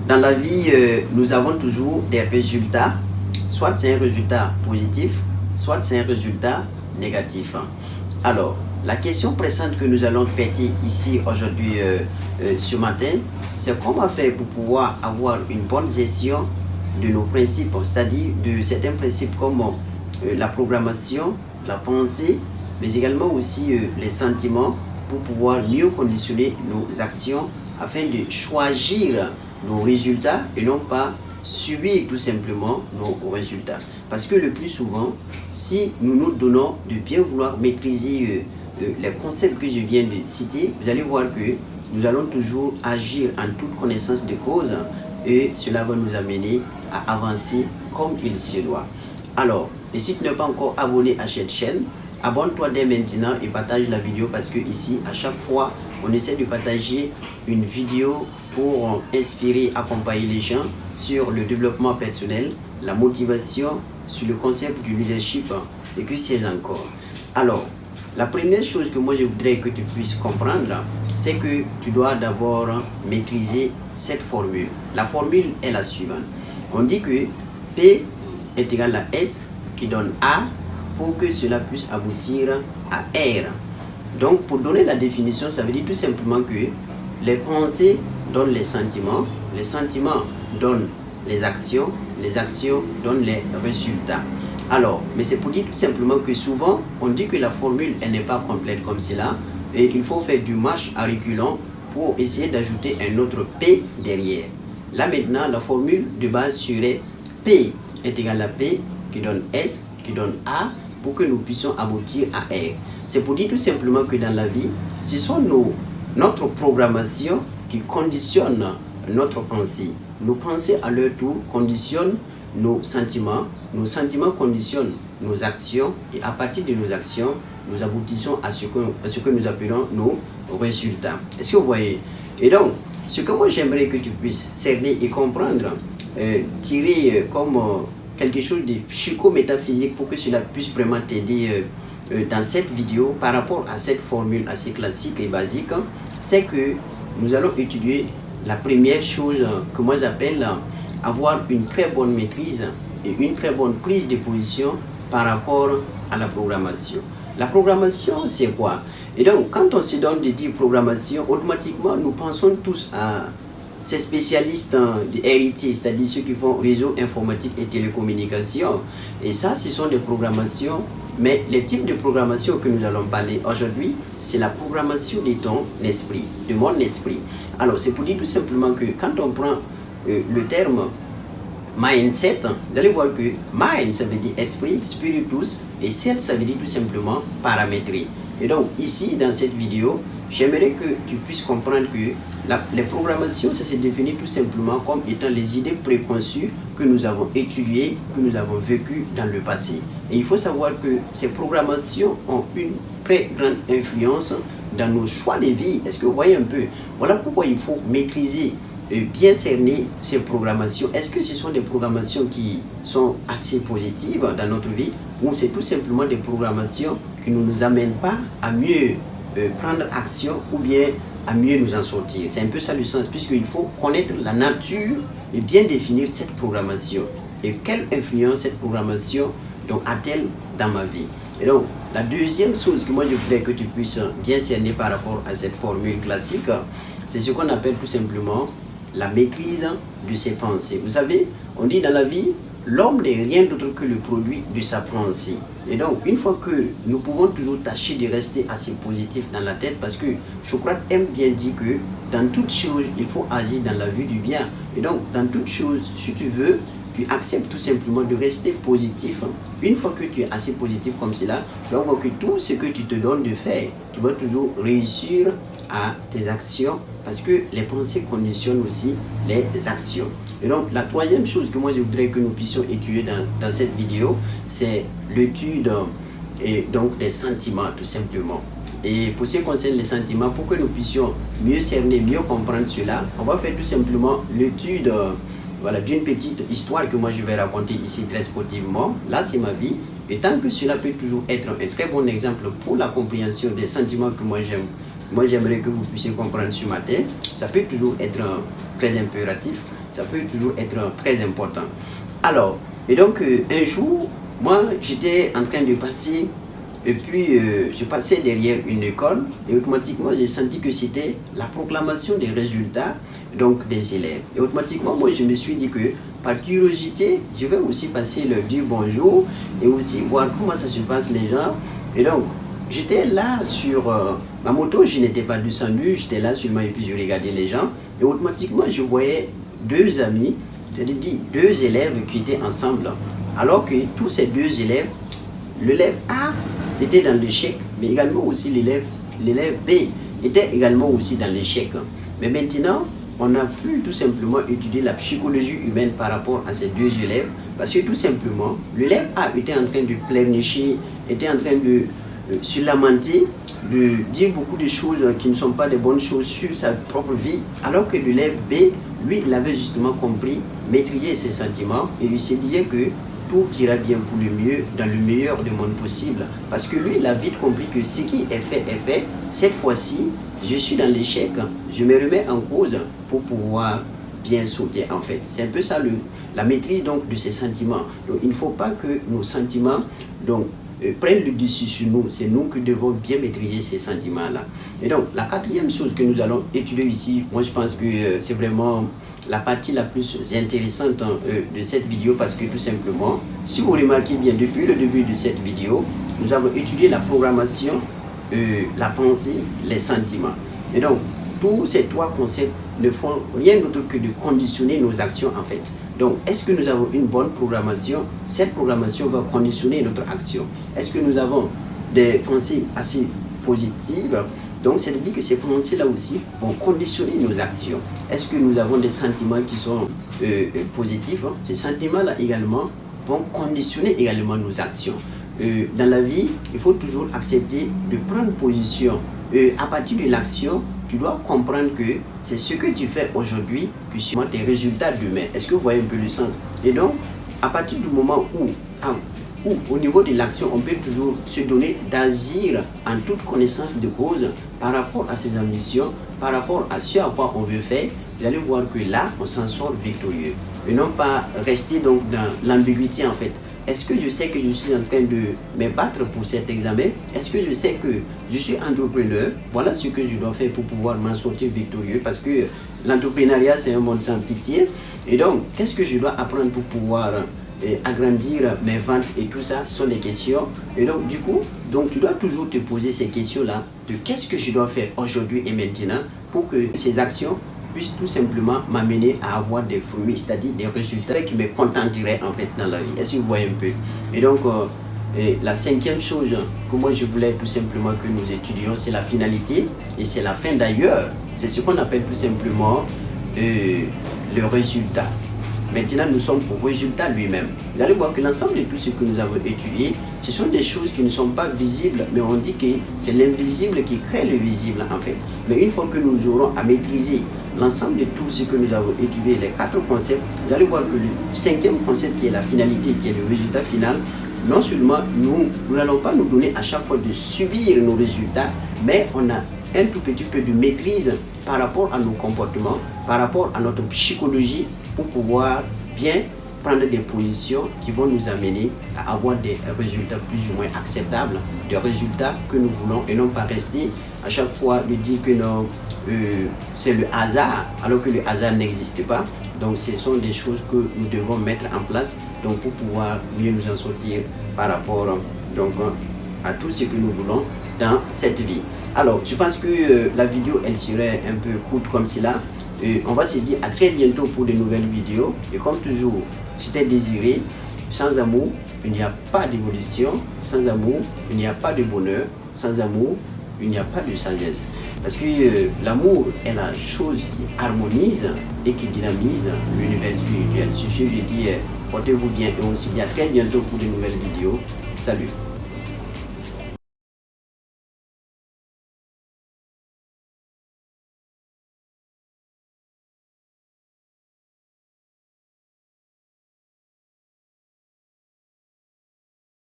dans la vie, nous avons toujours des résultats. Soit c'est un résultat positif, soit c'est un résultat négatif. Alors, la question pressante que nous allons traiter ici aujourd'hui, ce matin, c'est comment faire pour pouvoir avoir une bonne gestion de nos principes, c'est-à-dire de certains principes comme la programmation, la pensée, mais également aussi les sentiments pour pouvoir mieux conditionner nos actions afin de choisir nos résultats et non pas subir tout simplement nos résultats. Parce que le plus souvent, si nous nous donnons de bien vouloir maîtriser les concepts que je viens de citer, vous allez voir que nous allons toujours agir en toute connaissance de cause et cela va nous amener à avancer comme il se doit. Alors, et si tu n'es pas encore abonné à cette chaîne, abonne-toi dès maintenant et partage la vidéo parce que ici, à chaque fois, on essaie de partager une vidéo pour inspirer, accompagner les gens sur le développement personnel, la motivation, sur le concept du leadership et que c'est encore. Alors, la première chose que moi je voudrais que tu puisses comprendre, c'est que tu dois d'abord maîtriser cette formule. La formule est la suivante. On dit que P est égal à S qui donne A pour que cela puisse aboutir à R. Donc, pour donner la définition, ça veut dire tout simplement que les pensées donnent les sentiments donnent les actions donnent les résultats. Alors, mais c'est pour dire tout simplement que souvent, on dit que la formule elle n'est pas complète comme cela et il faut faire du marche à reculons pour essayer d'ajouter un autre P derrière. Là maintenant, la formule de base serait P est égal à P qui donne S qui donne A pour que nous puissions aboutir à R. C'est pour dire tout simplement que dans la vie, ce sont notre programmation qui conditionne notre pensée. Nos pensées à leur tour conditionnent nos sentiments conditionnent nos actions et à partir de nos actions, nous aboutissons à ce que nous appelons nos résultats. Est-ce que vous voyez? Et donc, ce que moi j'aimerais que tu puisses cerner et comprendre, tirer comme quelque chose de psychométaphysique pour que cela puisse vraiment t'aider dans cette vidéo par rapport à cette formule assez classique et basique, c'est que nous allons étudier la première chose que moi j'appelle avoir une très bonne maîtrise et une très bonne prise de position par rapport à la programmation. La programmation, c'est quoi? Et donc, quand on se donne de dire programmation, automatiquement, nous pensons tous à ces spécialistes de RIT, c'est-à-dire ceux qui font réseau informatique et télécommunications. Et ça, ce sont des programmations. Mais les types de programmation que nous allons parler aujourd'hui, c'est la programmation de ton esprit, de mon esprit. Alors, c'est pour dire tout simplement que quand on prend le terme mindset, vous allez voir que mind, ça veut dire esprit, spiritus, et set, ça veut dire tout simplement paramétrer. Et donc, ici, dans cette vidéo, j'aimerais que tu puisses comprendre que les programmations, ça se définit tout simplement comme étant les idées préconçues que nous avons étudiées, que nous avons vécues dans le passé. Et il faut savoir que ces programmations ont une très grande influence dans nos choix de vie. Est-ce que vous voyez un peu? Voilà pourquoi il faut maîtriser et bien cerner ces programmations. Est-ce que ce sont des programmations qui sont assez positives dans notre vie ou c'est tout simplement des programmations qui ne nous amènent pas à mieux prendre action ou bien à mieux nous en sortir? C'est un peu ça le sens, puisqu'il faut connaître la nature et bien définir cette programmation. Et quelle influence cette programmation donc a-t-elle dans ma vie? Et donc, la deuxième chose que moi je voudrais que tu puisses bien cerner par rapport à cette formule classique, c'est ce qu'on appelle tout simplement la maîtrise de ses pensées. Vous savez, on dit dans la vie, l'homme n'est rien d'autre que le produit de sa pensée. Et donc, une fois que nous pouvons toujours tâcher de rester assez positif dans la tête, parce que Socrate aime bien dire que dans toute chose, il faut agir dans la vue du bien. Et donc, dans toute chose, si tu veux, tu acceptes tout simplement de rester positif. Une fois que tu es assez positif comme cela, tu vas voir que tout ce que tu te donnes de faire, tu vas toujours réussir à tes actions parce que les pensées conditionnent aussi les actions. Et donc, la troisième chose que moi je voudrais que nous puissions étudier dans cette vidéo, c'est l'étude donc des sentiments tout simplement. Et pour ce qui concerne les sentiments, pour que nous puissions mieux cerner, mieux comprendre cela, on va faire tout simplement l'étude voilà, d'une petite histoire que moi je vais raconter ici très sportivement. Là, c'est ma vie. Et tant que cela peut toujours être un très bon exemple pour la compréhension des sentiments que moi j'aime, moi j'aimerais que vous puissiez comprendre ce matin, ça peut toujours être très impératif. Ça peut toujours être très important. Alors, et donc un jour, moi j'étais en train de passer, et puis je passais derrière une école, et automatiquement j'ai senti que c'était la proclamation des résultats donc des élèves. Et automatiquement, moi je me suis dit que par curiosité, je vais aussi passer leur dire bonjour, et aussi voir comment ça se passe les gens. Et donc, j'étais là sur ma moto, je n'étais pas descendu, j'étais là seulement et puis je regardais les gens. Et automatiquement, je voyais deux amis, c'est-à-dire deux élèves qui étaient ensemble. Alors que tous ces deux élèves, l'élève A était dans l'échec, mais également aussi l'élève B était également aussi dans l'échec. Mais maintenant, on a pu tout simplement étudier la psychologie humaine par rapport à ces deux élèves, parce que tout simplement, l'élève A était en train de pleurnicher, était en train de se lamenter, de dire beaucoup de choses qui ne sont pas des bonnes choses sur sa propre vie, alors que l'élève B, lui, il avait justement compris, maîtrisé ses sentiments, et il se disait que tout ira bien pour le mieux, dans le meilleur du monde possible. Parce que lui, il a vite compris que ce qui est fait. Cette fois-ci, je suis dans l'échec, je me remets en cause pour pouvoir bien sauter en fait. C'est un peu ça la maîtrise donc de ces sentiments. Donc il ne faut pas que nos sentiments prennent le dessus sur nous. C'est nous qui devons bien maîtriser ces sentiments-là. Et donc la quatrième chose que nous allons étudier ici, moi je pense que c'est vraiment la partie la plus intéressante de cette vidéo, parce que tout simplement, si vous remarquez bien, depuis le début de cette vidéo, nous avons étudié la programmation, la pensée, les sentiments. Et donc, tous ces trois concepts ne font rien d'autre que de conditionner nos actions en fait. Donc, est-ce que nous avons une bonne programmation? Cette programmation va conditionner notre action. Est-ce que nous avons des pensées assez positives? Donc, c'est-à-dire que ces pensées-là aussi vont conditionner nos actions. Est-ce que nous avons des sentiments qui sont positifs? Ces sentiments-là également vont conditionner également nos actions. Dans la vie, il faut toujours accepter de prendre position. À partir de l'action, tu dois comprendre que c'est ce que tu fais aujourd'hui que sont tes résultats demain. Est-ce que vous voyez un peu le sens? Et donc, à partir du moment où au niveau de l'action, on peut toujours se donner d'agir en toute connaissance de cause par rapport à ses ambitions, par rapport à ce à quoi on veut faire, vous allez voir que là, on s'en sort victorieux. Et non pas rester donc dans l'ambiguïté en fait. Est-ce que je sais que je suis en train de me battre pour cet examen? Est-ce que je sais que je suis entrepreneur? Voilà ce que je dois faire pour pouvoir m'en sortir victorieux, parce que l'entrepreneuriat, c'est un monde sans pitié. Et donc, qu'est-ce que je dois apprendre pour pouvoir agrandir mes ventes et tout ça? Ce sont des questions. Et donc, du coup, tu dois toujours te poser ces questions-là de qu'est-ce que je dois faire aujourd'hui et maintenant pour que ces actions puisse tout simplement m'amener à avoir des fruits, c'est-à-dire des résultats qui me contenteraient en fait dans la vie. Est-ce que vous voyez un peu? Et donc, la cinquième chose que moi je voulais tout simplement que nous étudions, c'est la finalité et c'est la fin d'ailleurs. C'est ce qu'on appelle tout simplement le résultat. Maintenant, nous sommes au résultat lui-même. Vous allez voir que l'ensemble de tout ce que nous avons étudié, ce sont des choses qui ne sont pas visibles, mais on dit que c'est l'invisible qui crée le visible en fait. Mais une fois que nous aurons à maîtriser l'ensemble de tout ce que nous avons étudié, les quatre concepts, vous allez voir que le cinquième concept qui est la finalité, qui est le résultat final, non seulement nous n'allons pas nous donner à chaque fois de subir nos résultats, mais on a un tout petit peu de maîtrise par rapport à nos comportements, par rapport à notre psychologie, pour pouvoir bien prendre des positions qui vont nous amener à avoir des résultats plus ou moins acceptables, des résultats que nous voulons, et non pas rester à chaque fois de dire que non, c'est le hasard, alors que le hasard n'existe pas. Donc ce sont des choses que nous devons mettre en place donc, pour pouvoir mieux nous en sortir par rapport donc, à tout ce que nous voulons dans cette vie. Alors, je pense que la vidéo, elle serait un peu courte comme cela. On va se dire à très bientôt pour de nouvelles vidéos. Et comme toujours, c'était désiré. Sans amour, il n'y a pas d'évolution. Sans amour, il n'y a pas de bonheur. Sans amour, il n'y a pas de sagesse. Parce que l'amour est la chose qui harmonise et qui dynamise l'univers spirituel. Sur ce, je dis, portez-vous bien et on se dit à très bientôt pour de nouvelles vidéos. Salut!